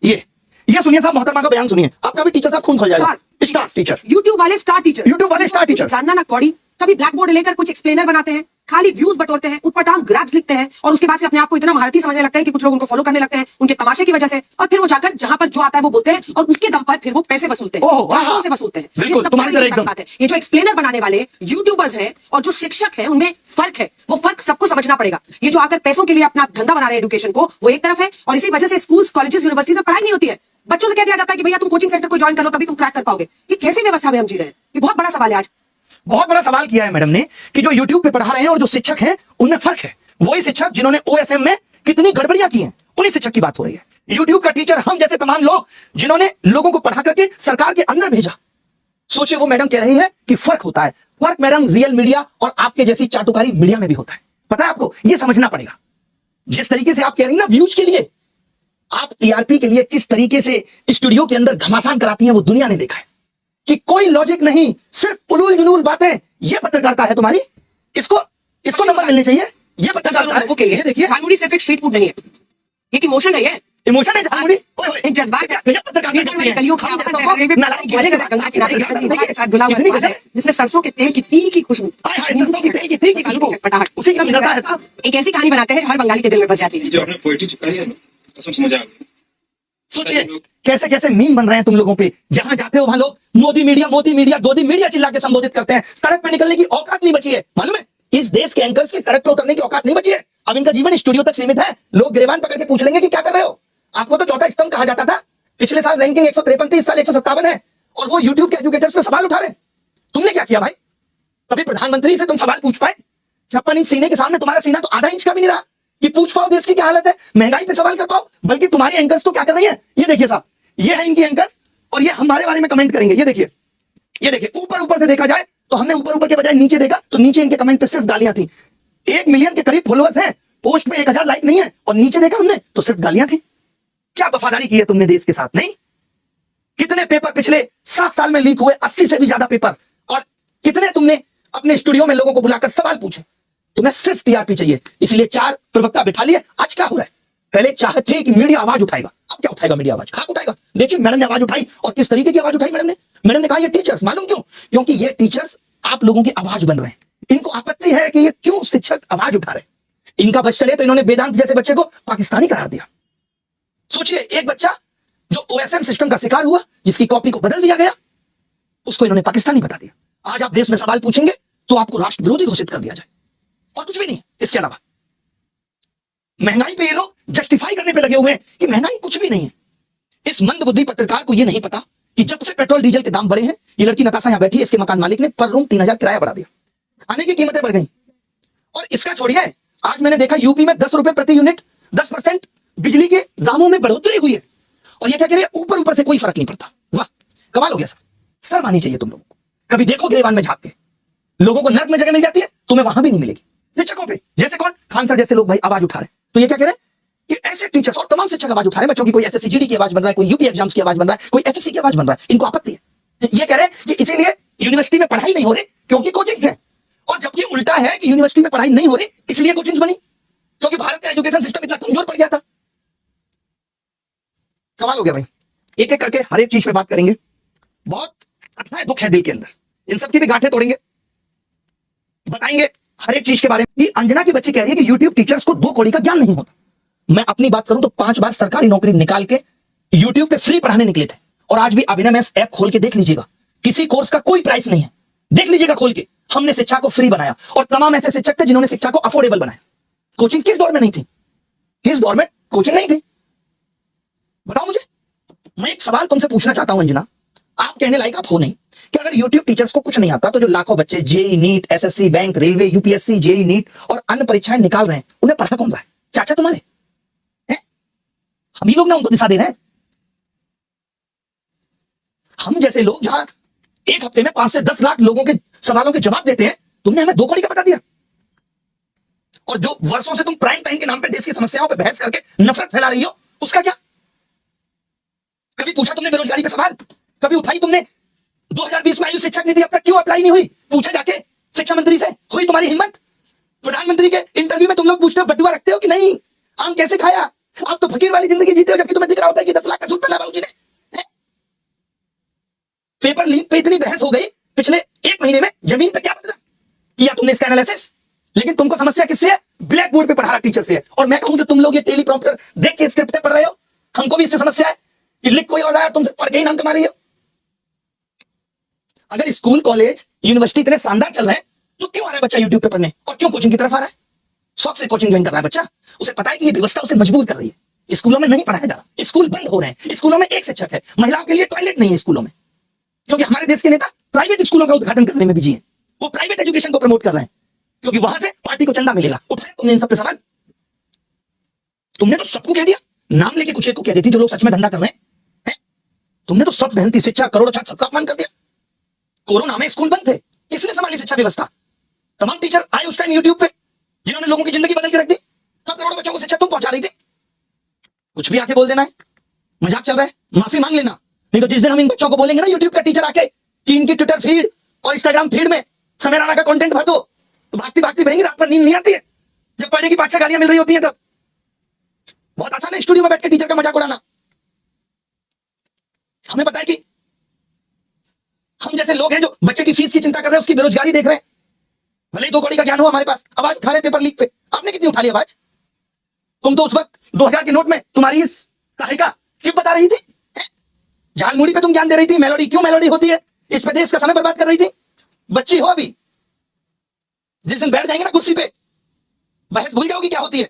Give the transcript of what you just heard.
ये सुनिए साहब, मोहतरमा का बयान सुनिए, आपका भी टीचर साहब खून खोल जाएगा। स्टार टीचर, यूट्यूब वाले स्टार टीचर, यूट्यूब वाले स्टार टीचर, जानना ना कौड़ी, कभी ब्लैक बोर्ड लेकर कुछ एक्सप्लेनर बनाते हैं, खाली व्यूज बटोरते हैं, उटपटांग ग्राफ्स लिखते हैं और उसके बाद से अपने आप को इतना महारथी समझने लगते हैं कि कुछ लोग उनको फॉलो करने लगते हैं उनके तमाशे की वजह से, और फिर वो जाकर जहां पर जो आता है वो बोलते हैं और उसके दम पर फिर वो पैसे वसूलते हैं, से वसूलते हैं। बिल्कुल तुम्हारी तरह एकदम बात है। ये जो एक्सप्लेनर बनाने वाले यूट्यूबर्स हैं और जो शिक्षक हैं उनमें फर्क है, वो फर्क सबको समझना पड़ेगा। ये जो आकर पैसों के लिए अपना धंधा बना रहे हैं एजुकेशन को, वो एक तरफ है, और इसी वजह से स्कूल्स, कॉलेजेस, यूनिवर्सिटीज में पढ़ाई नहीं होती है। बच्चों से कह दिया जाता है कि भैया तुम कोचिंग सेंटर को ज्वाइन कर लो तभी तुम क्रैक कर पाओगे। ये कैसी व्यवस्था में हम जी रहे हैं? ये बहुत बड़ा सवाल है। आज बहुत बड़ा सवाल किया है मैडम ने कि जो यूट्यूब पे पढ़ा रहे हैं और जो शिक्षक हैं उनमें फर्क है। वही शिक्षक जिन्होंने ओएसएम में कितनी गड़बड़ियां की हैं, उन्हीं शिक्षक की बात हो रही है। यूट्यूब का टीचर हम जैसे तमाम लोग जिन्होंने लोगों को पढ़ा करके सरकार के अंदर भेजा। सोचिए, वो मैडम कह रही है कि फर्क होता है। फर्क मैडम रियल मीडिया और आपके जैसी चाटुकारी मीडिया में भी होता है। पता है आपको, यह समझना पड़ेगा। जिस तरीके से आप कह रही ना व्यूज के लिए, आप टीआरपी के लिए किस तरीके से स्टूडियो के अंदर घमासान कराती हैं वो दुनिया ने देखा है कि कोई लॉजिक नहीं, सिर्फ उलूल जुलूल बातें। ये पत्रकारिता है तुम्हारी, इसको नंबर मिलने चाहिए। ये पत्रकारिता है। ये देखिए, झालमुड़ी सिर्फ एक स्ट्रीट फूड नहीं है, ये एक इमोशन है। ये इमोशन है झालमुड़ी, एक जज्बात है। जिसमें सरसों के तेल की तीखी खुशबू, एक ऐसी कहानी बनाते हैं जो हर बंगाली के दिल में बस जाती है। जो आपने पोएट्री चिपकाई है ना, कसम से मजा आ गया। सोचिए कैसे कैसे मीम बन रहे हैं तुम लोगों पे। जहां जाते हो वहां लोग मोदी मीडिया, गोदी मीडिया चिल्ला के संबोधित करते हैं। सड़क पे निकलने की औकात नहीं बची है, मालूम है? इस देश के एंकर्स की सड़क पे उतरने की औकात नहीं बची है। अब इनका जीवन स्टूडियो तक सीमित है। लोग गिरबान पकड़ के पूछ लेंगे कि क्या कर रहे हो। आपको तो चौथा स्तंभ कहा जाता था। पिछले साल रैंकिंग 153, इस साल 157 है, और वो यूट्यूब के एजुकेटर्स पे सवाल उठा रहे हैं। तुमने क्या किया भाई? कभी प्रधानमंत्री से तुम सवाल पूछ पाए? 56 इंच सीने के सामने तुम्हारा सीना तो आधा इंच का भी नहीं रहा कि पूछ पाओ देश की क्या हालत है, महंगाई पे सवाल कर पाओ। बल्कि तुम्हारी एंकर्स तो क्या कर रही है, ये देखिए साहब, ये है इनकी एंकर्स, और ये हमारे बारे में कमेंट करेंगे। ये देखिए, ये देखिए, ऊपर से देखा जाए तो हमने ऊपर के बजाय नीचे देखा तो नीचे इनके कमेंट पे सिर्फ गालियां थी। 1 मिलियन के करीब फॉलोअर्स हैं, पोस्ट पे 1000 लाइक नहीं है, और नीचे देखा हमने तो सिर्फ गालियां थी। क्या वफादारी की है तुमने देश के साथ? नहीं। कितने पेपर पिछले 7 साल में लीक हुए, 80 से भी ज्यादा पेपर, और कितने तुमने अपने स्टूडियो में लोगों को बुलाकर सवाल पूछे। तुम्हें सिर्फ टीआरपी चाहिए, इसलिए 4 प्रवक्ता बिठा लिए। आज क्या हो रहा है? पहले चाहते थे कि मीडिया आवाज उठाएगा, अब क्या उठाएगा मीडिया? आवाज खाक उठाएगा। देखिए मैडम ने आवाज उठाई, और किस तरीके की आवाज उठाई मैडम ने कहा ये टीचर्स, मालूम क्यों? क्योंकि ये टीचर्स आप लोगों की आवाज बन रहे हैं। इनको आपत्ति है कि ये क्यों शिक्षक आवाज उठा रहे हैं। इनका बस चले तो इन्होंने वेदांत जैसे बच्चे को पाकिस्तानी करार दिया। सोचिए, एक बच्चा जो ओएसएम सिस्टम का शिकार हुआ, जिसकी कॉपी को बदल दिया गया, उसको इन्होंने पाकिस्तानी बता दिया। आज आप देश में सवाल पूछेंगे तो आपको राष्ट्र विरोधी घोषित कर दिया जाए, और कुछ भी नहीं इसके अलावा। महंगाई पे ये लोग जस्टिफाई करने पे लगे हुए हैं कि महंगाई कुछ भी नहीं है। इस मंदबुद्धि पत्रकार को ये नहीं पता कि जब से पेट्रोल डीजल के दाम बढ़े हैं, ये लड़की नताशा यहां बैठी है, इसके मकान मालिक ने पर रूम 3000 किराया बढ़ा दिया, खाने की कीमतें बढ़ गई। और इसका छोड़िए, आज मैंने देखा यूपी में 10 रुपए प्रति यूनिट 10% बिजली के दामों में बढ़ोतरी हुई है, और ये क्या कह रहे हैं, ऊपर से कोई फर्क नहीं पड़ता। वाह, कमाल हो गया सर। शर्म आनी चाहिए तुम लोगों को। कभी देखो गिरेबान में झांक के, लोगों को नर्क में जगह मिल जाती है, तुम्हें वहां भी नहीं मिलेगी। शिक्षकों पे जैसे कौन, खान सर जैसे लोग भाई आवाज उठा रहे हैं। तो ये क्या कह रहे हैं कि ऐसे टीचर्स और तमाम शिक्षक आवाज उठा रहे हैं बच्चों की। कोई एसएससी की आवाज बन रहा है, कोई यूपी एग्जाम्स की आवाज बन रहा है, कोई एसएससी की आवाज बन रहा है। इनको आपत्ति है। ये कह रहे हैं कि इसीलिए यूनिवर्सिटी में पढ़ाई नहीं हो रही क्योंकि कोचिंग है, और जबकि उल्टा है कि यूनिवर्सिटी में पढ़ाई नहीं हो रही इसलिए कोचिंग बनी, क्योंकि भारत का एजुकेशन सिस्टम इतना कमजोर पड़ गया था। कमाल हो गया भाई। एक एक करके हर एक चीज पे बात करेंगे। बहुत अच्छा दुख है दिल के अंदर, इन सबकी भी गांठें तोड़ेंगे, बताएंगे हर एक चीज के बारे में। अंजना की बच्ची कह रही है कि यूट्यूब टीचर्स को 2 कौड़ी का ज्ञान नहीं होता। मैं अपनी बात करूं तो 5 बार सरकारी नौकरी निकाल के यूट्यूब पे फ्री पढ़ाने निकले थे, और आज भी अभिनव मैथ्स ऐप खोल के देख लीजिएगा, किसी कोर्स का कोई प्राइस नहीं है, देख लीजिएगा खोल के। हमने शिक्षा को फ्री बनाया, और तमाम ऐसे शिक्षक थे जिन्होंने शिक्षा को अफोर्डेबल बनाया। कोचिंग किस दौर में नहीं थी? किस दौर में कोचिंग नहीं थी? बताओ मुझे। मैं एक सवाल तुमसे पूछना चाहता हूं अंजना, आप कहने लायक आप हो नहीं, कि अगर यूट्यूब टीचर्स को कुछ नहीं आता तो जो लाखों बच्चे JEE NEET, SSC, bank, railway, UPSC, JEE NEET और अन्य परीक्षाएं निकाल रहे हैं, उन्हें पढ़ा कौन रहा है? चाचा तुम्हारे हैं? हम ही लोग ना उनको दिशा दे रहे हैं। हम जैसे लोग जहां एक हफ्ते में 5 से 10 लाख लोगों के सवालों के जवाब देते हैं, तुमने हमें 2 कौड़ी का बता दिया। और जो वर्षों से तुम प्राइम टाइम के नाम पे देश की समस्याओं पे बहस करके नफरत फैला रही हो, उसका क्या? कभी पूछा तुमने बेरोजगारी पे सवाल? कभी उठाई तुमने 2020 में आयु शिक्षक नीति अब तक क्यों अप्लाई नहीं हुई? पूछा जाके शिक्षा मंत्री से? हुई तुम्हारी हिम्मत? प्रधानमंत्री के इंटरव्यू में तुम लोग पूछते हो बटुआ रखते हो कि नहीं? आम कैसे खाया? आप तो फकीर वाली जिंदगी जीते हो, जबकि तुम्हें दिख रहा होता है कि 10 लाख का सूट पेपर लीक पे इतनी बहस हो गई पिछले 1 महीने में, जमीन पे क्या बदला? किया तुमने इसका एनालिसिस? लेकिन तुमको समस्या किससे है? ब्लैक बोर्ड पे पढ़ा रहा टीचर से है। और मैं कहूं जो तुम लोग ये टेलीप्रॉम्प्टर देख के स्क्रिप्ट पढ़ रहे हो, हमको भी इससे समस्या है कि लिख कोई और रहा है, तुमसे पढ़ के ही नाम कमा रही हो। अगर स्कूल कॉलेज यूनिवर्सिटी इतने शानदार चल रहे हैं तो क्यों आ रहा है बच्चा यूट्यूब पे पढ़ने, और क्यों कोचिंग की तरफ आ रहा है? शौक से कोचिंग ज्वाइन कर रहा है बच्चा। उसे पता है कि ये व्यवस्था उसे मजबूर कर रही है। स्कूलों में नहीं पढ़ाया जा रहा, स्कूल बंद हो रहे हैं, स्कूलों में एक शिक्षक है, महिलाओं के लिए टॉयलेट नहीं है स्कूलों में, क्योंकि हमारे देश के नेता प्राइवेट स्कूलों का उद्घाटन करने में बिजी हैं। वो प्राइवेट एजुकेशन को प्रमोट कर रहे हैं क्योंकि वहां से पार्टी को चंदा मिलेगा। उठाया तुमने इन सब पे सवाल? तुमने तो सबको कह दिया, नाम लेके कुछ एक को कह देती जो लोग सच में धंधा कर रहे हैं। तुमने तो सब मेहनती शिक्षा, करोड़ों छात्र, सबका अपमान कर दिया। कोरोना में स्कूल बंद थे, किसने संभाली शिक्षा व्यवस्था? तमाम टीचर आए उस टाइम यूट्यूब पे, जिन्होंने लोगों की जिंदगी बदल के रख दी। तब करोड़ों बच्चों को शिक्षा तुम पहुंचा रही थी। कुछ भी आके बोल देना है, मजाक चल रहा है, माफी मांग लेना। नहीं तो जिस दिन हम इन बच्चों को बोलेंगे ना यूट्यूब का टीचर आके कि इनकी ट्विटर फीड और इंस्टाग्राम फीड में समय राणा का कंटेंट भर दो, तो भागती भागती बहेंगी, रात भर नींद नहीं आती है जब पढ़ने की 5-6 गालियां मिल रही होती हैं। तब बहुत आसान है स्टूडियो में बैठ के टीचर का मजाक उड़ाना। हमें पता है कि हम जैसे लोग हैं जो बच्चे की फीस की चिंता कर रहे हैं, उसकी बेरोजगारी देख रहे हैं, भले ही 2 कौड़ी का ज्ञान हो हमारे पास, आवाज उठा रहे पेपर लीक पे। आपने कितनी उठा ली आवाज? तुम तो उस वक्त 2000 के नोट में तुम्हारी इस सहायिका चिप बता रही थी, झालमुड़ी पे तुम ज्ञान दे रही थी। मेलोडी क्यों मेलोडी होती है, इस पे देश का समय बर्बाद कर रही थी। बच्ची हो अभी, जिस दिन बैठ जाएंगे ना कुर्सी पे, बहस भूल जाओगी क्या होती है।